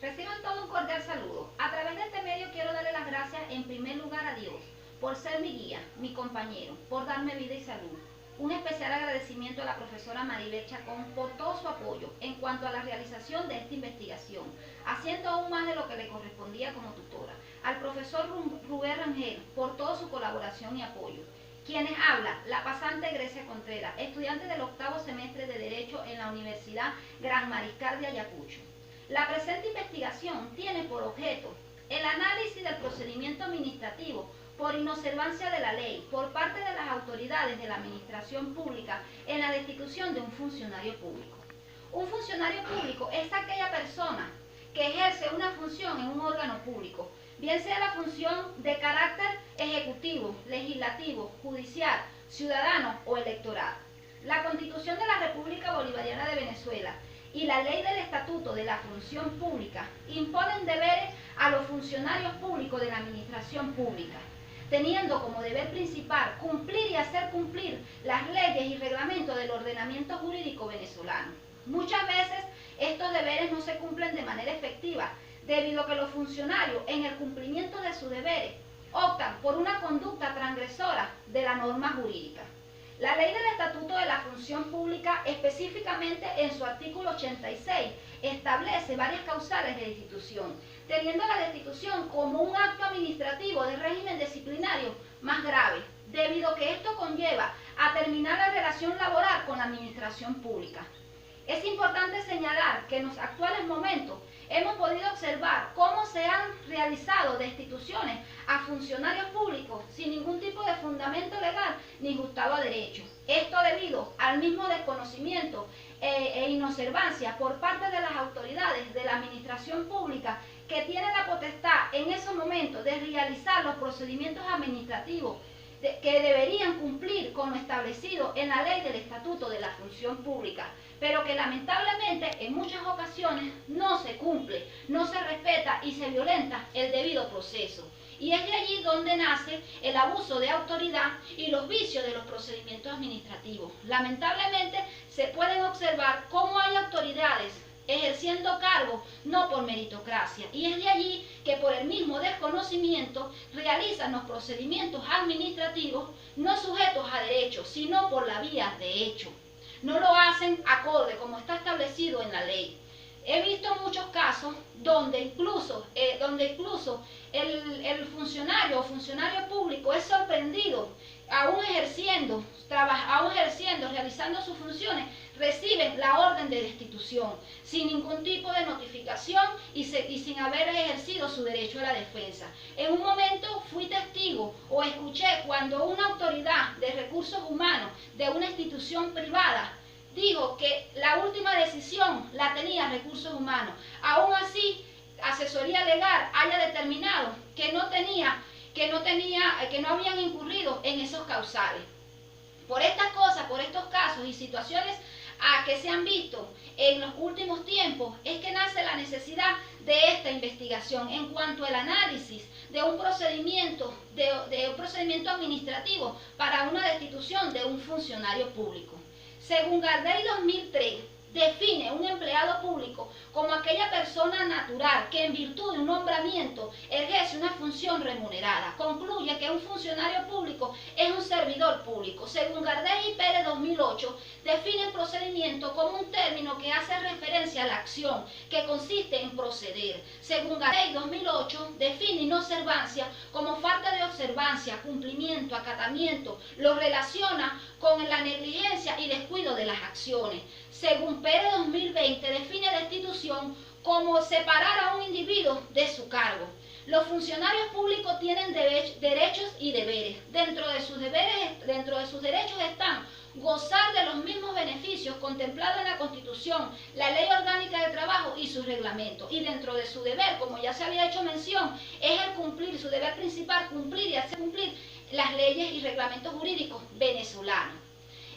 Reciban todo un cordial saludo. A través de este medio quiero darle las gracias en primer lugar a Dios por ser mi guía, mi compañero, por darme vida y salud. Un especial agradecimiento a la profesora Maribel Chacón por todo su apoyo en cuanto a la realización de esta investigación, haciendo aún más de lo que le correspondía como tutora. Al profesor Rubén Rangel por toda su colaboración y apoyo. Quienes habla, la pasante Grecia Contreras, estudiante del octavo semestre de Derecho en la Universidad Gran Mariscal de Ayacucho. La presente investigación tiene por objeto el análisis del procedimiento administrativo por inobservancia de la ley por parte de las autoridades de la administración pública en la destitución de un funcionario público. Un funcionario público es aquella persona que ejerce una función en un órgano público, bien sea la función de carácter ejecutivo, legislativo, judicial, ciudadano o electoral. La Constitución de la República Bolivariana de Venezuela y la Ley del Estatuto de la Función Pública imponen deberes a los funcionarios públicos de la administración pública, teniendo como deber principal cumplir y hacer cumplir las leyes y reglamentos del ordenamiento jurídico venezolano. Muchas veces estos deberes no se cumplen de manera efectiva, debido a que los funcionarios, en el cumplimiento de sus deberes, optan por una conducta transgresora de la norma jurídica. La Ley del Estatuto de la Función Pública, específicamente en su artículo 86, establece varias causales de destitución, teniendo la destitución como un acto administrativo de régimen disciplinario más grave, debido a que esto conlleva a terminar la relación laboral con la administración pública. Es importante señalar que en los actuales momentos hemos podido observar cómo se han realizado destituciones a funcionarios públicos sin ningún tipo de fundamento legal ni ajustado a derecho. Esto debido al mismo desconocimiento e inobservancia por parte de las autoridades de la administración pública que tienen la potestad en esos momentos de realizar los procedimientos administrativos que deberían cumplir con lo establecido en la Ley del Estatuto de la Función Pública, pero que lamentablemente en muchas ocasiones no se cumple, no se respeta y se violenta el debido proceso. Y es de allí donde nace el abuso de autoridad y los vicios de los procedimientos administrativos. Lamentablemente se pueden observar cómo hay autoridades ejerciendo cargos no por meritocracia, y es de allí que por el mismo desconocimiento realizan los procedimientos administrativos no sujetos a derechos, sino por la vía de hecho. No lo hacen acorde como está establecido en la ley. He visto muchos casos donde incluso el funcionario o funcionario público es sorprendido, aún ejerciendo, realizando sus funciones, reciben la orden de destitución sin ningún tipo de notificación y sin haber ejercido su derecho a la defensa. En un momento fui testigo o escuché cuando una autoridad de recursos humanos de una institución privada dijo que la última decisión la tenía recursos humanos. Aún así, asesoría legal haya determinado que no habían incurrido en esos causales. Por estas cosas, por estos casos y situaciones que se han visto en los últimos tiempos, es que nace la necesidad de esta investigación en cuanto al análisis de un procedimiento administrativo para una destitución de un funcionario público. Según Gardel 2003, define un empleado público como aquella persona natural que en virtud de un nombramiento ejerce una función remunerada. Concluye que un funcionario público es un servidor público. Según Gardel y Pérez 2008, define el procedimiento como un término que hace referencia a la acción que consiste en proceder. Según Gardel 2008, define inobservancia como falta de observancia, cumplimiento, acatamiento, lo relaciona con la negligencia y descuido de las acciones. Según Pérez 2020, define destitución como separar a un individuo de su cargo. Los funcionarios públicos tienen derechos y deberes. Dentro de sus derechos están gozar de los mismos beneficios contemplados en la Constitución, la Ley Orgánica de Trabajo y sus reglamentos. Y dentro de su deber, como ya se había hecho mención, es el cumplir, su deber principal, cumplir y hacer cumplir las leyes y reglamentos jurídicos venezolanos.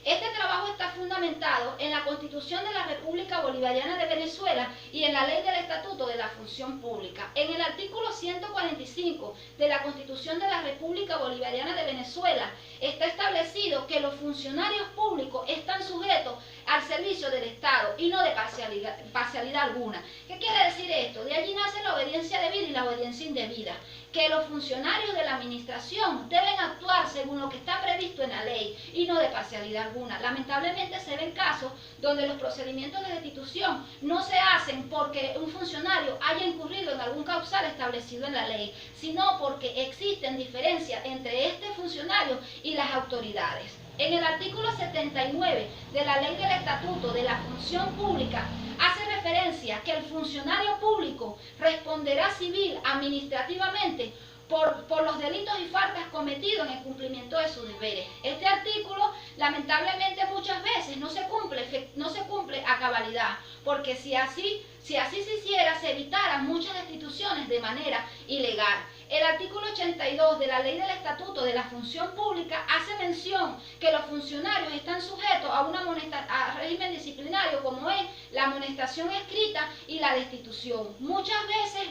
Este trabajo está fundamentado en la Constitución de la República Bolivariana de Venezuela y en la Ley del Estatuto de la Función Pública. En el artículo 145 de la Constitución de la República Bolivariana de Venezuela está establecido que los funcionarios públicos están sujetos al servicio del Estado y no de parcialidad alguna. ¿Qué quiere decir esto? De allí influencia indebida, que los funcionarios de la administración deben actuar según lo que está previsto en la ley y no de parcialidad alguna. Lamentablemente se ven casos donde los procedimientos de destitución no se hacen porque un funcionario haya incurrido en algún causal establecido en la ley, sino porque existen diferencias entre este funcionario y las autoridades. En el artículo 79 de la Ley del Estatuto de la Función Pública hace referencia que el funcionario público responderá civil administrativamente por los delitos y faltas cometidos en el cumplimiento de sus deberes. Este artículo, lamentablemente, muchas veces no se cumple a cabalidad, porque si así se hiciera, se evitaran muchas destituciones de manera ilegal. El artículo 82 de la Ley del Estatuto de la Función Pública hace mención que los funcionarios están sujetos a régimen disciplinario como es la amonestación escrita y la destitución. Muchas veces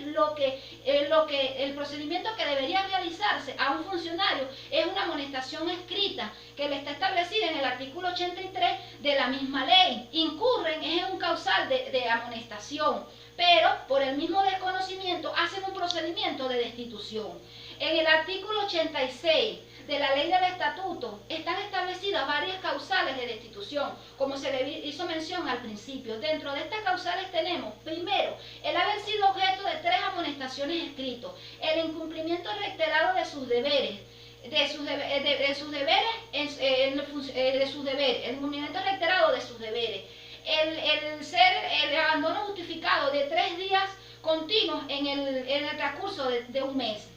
el procedimiento que debería realizarse a un funcionario es una amonestación escrita que le está establecida en el artículo 83 de la misma ley. Incurren en un causal de amonestación, pero por el mismo desconocimiento hacen un procedimiento de destitución. En el artículo 86 de la Ley del Estatuto están establecidas varias causales de destitución, como se le hizo mención al principio. Dentro de estas causales tenemos, primero, el haber sido objeto de 3 amonestaciones escritas, el incumplimiento reiterado de sus deberes, el incumplimiento reiterado de sus deberes, el abandono justificado de 3 días continuos en el transcurso de un mes,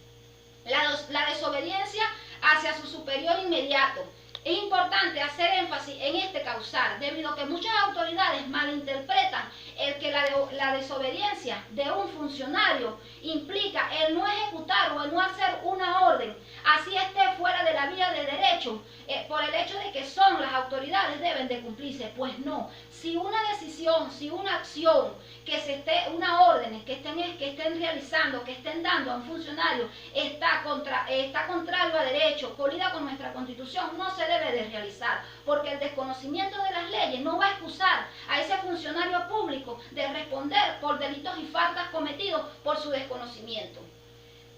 la desobediencia hacia su superior inmediato. Es importante hacer énfasis en este causal, debido a que muchas autoridades malinterpretan el que la desobediencia de un funcionario implica el no ejecutar o el no hacer una orden, así esté fuera de la vía de derecho, por el hecho de que son las autoridades deben de cumplirse. Pues no, si una decisión, si una acción, una orden que estén realizando, que estén dando a un funcionario está contrario a derecho, colida con nuestra Constitución, no se debe de realizar, porque el desconocimiento de las leyes no va a excusar a ese funcionario público de responder por delitos y faltas cometidos por su desconocimiento.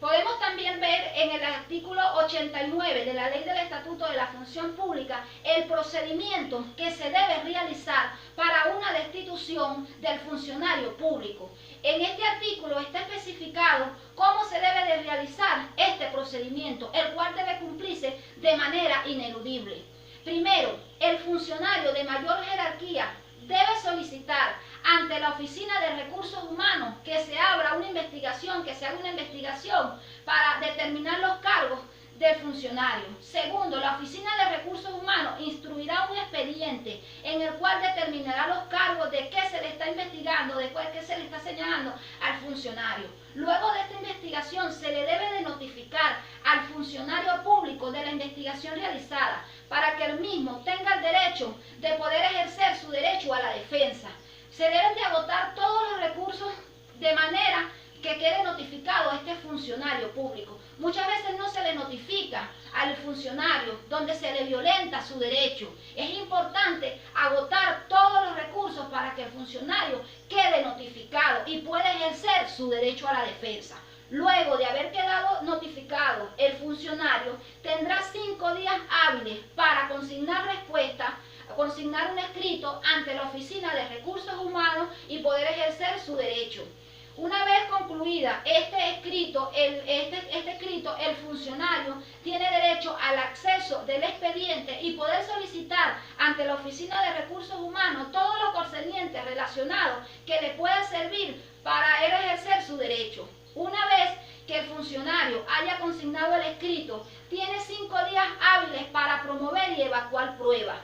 Podemos también ver en el artículo 89 de la Ley del Estatuto de la Función Pública el procedimiento que se debe realizar para una destitución del funcionario público. En este artículo está especificado cómo se debe de realizar este procedimiento, el cual debe cumplirse de manera ineludible. Primero, el funcionario de mayor jerarquía debe solicitar ante la Oficina de Recursos Humanos que se haga una investigación para determinar los cargos del funcionario. Segundo, la Oficina de Recursos Humanos instruirá un expediente en el cual determinará los cargos de qué se le está investigando, de qué se le está señalando al funcionario. Luego de esta investigación se le debe de notificar al funcionario público de la investigación realizada para que el mismo tenga el derecho de poder ejercer su derecho a la defensa. Se deben de agotar todos los recursos de manera que quede notificado a este funcionario público. Muchas veces no se le notifica al funcionario, donde se le violenta su derecho. Es importante agotar todos los recursos para que el funcionario quede notificado y pueda ejercer su derecho a la defensa. Luego de haber quedado notificado, el funcionario tendrá 5 días hábiles para consignar respuesta, consignar un escrito ante la Oficina de Recursos Humanos y poder ejercer su derecho. Una vez concluida este escrito, el funcionario tiene derecho al acceso del expediente y poder solicitar ante la Oficina de Recursos Humanos todo lo concerniente relacionado que le pueda servir para él ejercer su derecho. Una vez que el funcionario haya consignado el escrito, tiene 5 días hábiles para promover y evacuar pruebas.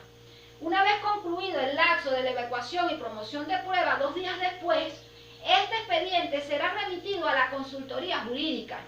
Una vez concluido el lapso de la evacuación y promoción de pruebas, 2 días después, este expediente será remitido a la consultoría jurídica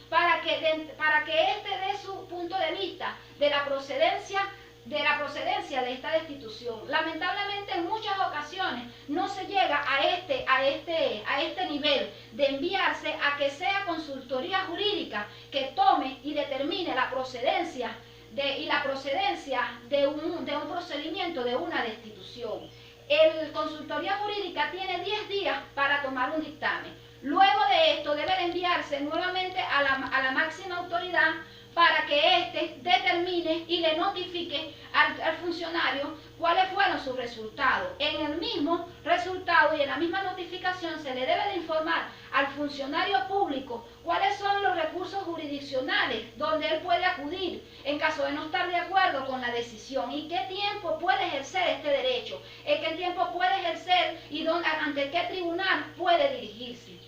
para que éste dé su punto de vista de la procedencia de esta destitución. Lamentablemente en muchas ocasiones no se llega a este nivel de enviarse a que sea consultoría jurídica que tome y determine la procedencia de un procedimiento de una destitución. La consultoría jurídica tiene 10 días para tomar un dictamen. Luego de esto debe de enviarse dirigirse nuevamente a la máxima autoridad para que éste determine y le notifique al funcionario cuáles fueron sus resultados. En el mismo resultado y en la misma notificación se le debe de informar al funcionario público cuáles son los recursos jurisdiccionales donde él puede acudir en caso de no estar de acuerdo con la decisión y qué tiempo puede ejercer este derecho, en qué tiempo puede ejercer y ante qué tribunal puede dirigirse.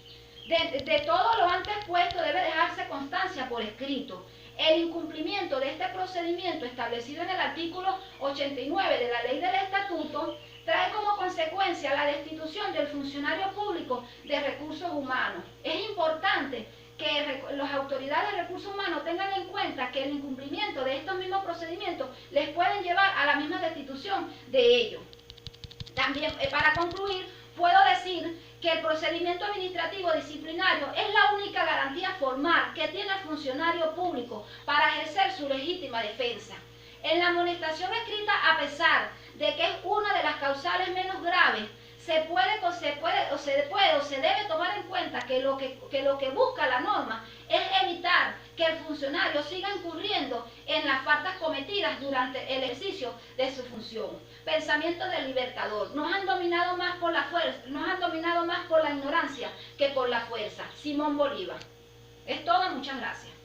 De todo lo antes puesto debe dejarse constancia por escrito. El incumplimiento de este procedimiento establecido en el artículo 89 de la Ley del Estatuto trae como consecuencia la destitución del funcionario público de recursos humanos. Es importante que las autoridades de recursos humanos tengan en cuenta que el incumplimiento de estos mismos procedimientos les pueden llevar a la misma destitución de ellos. También, para concluir, puedo decir que el procedimiento administrativo disciplinario es la única garantía formal que tiene el funcionario público para ejercer su legítima defensa. En la amonestación escrita, a pesar de que es una de las causales menos graves, se debe tomar en cuenta que lo que busca la norma es evitar que el funcionario siga incurriendo en las faltas cometidas durante el ejercicio de su función. Pensamiento del libertador. Nos han dominado más por la fuerza, nos han dominado más por la ignorancia que por la fuerza. Simón Bolívar. Es todo, muchas gracias.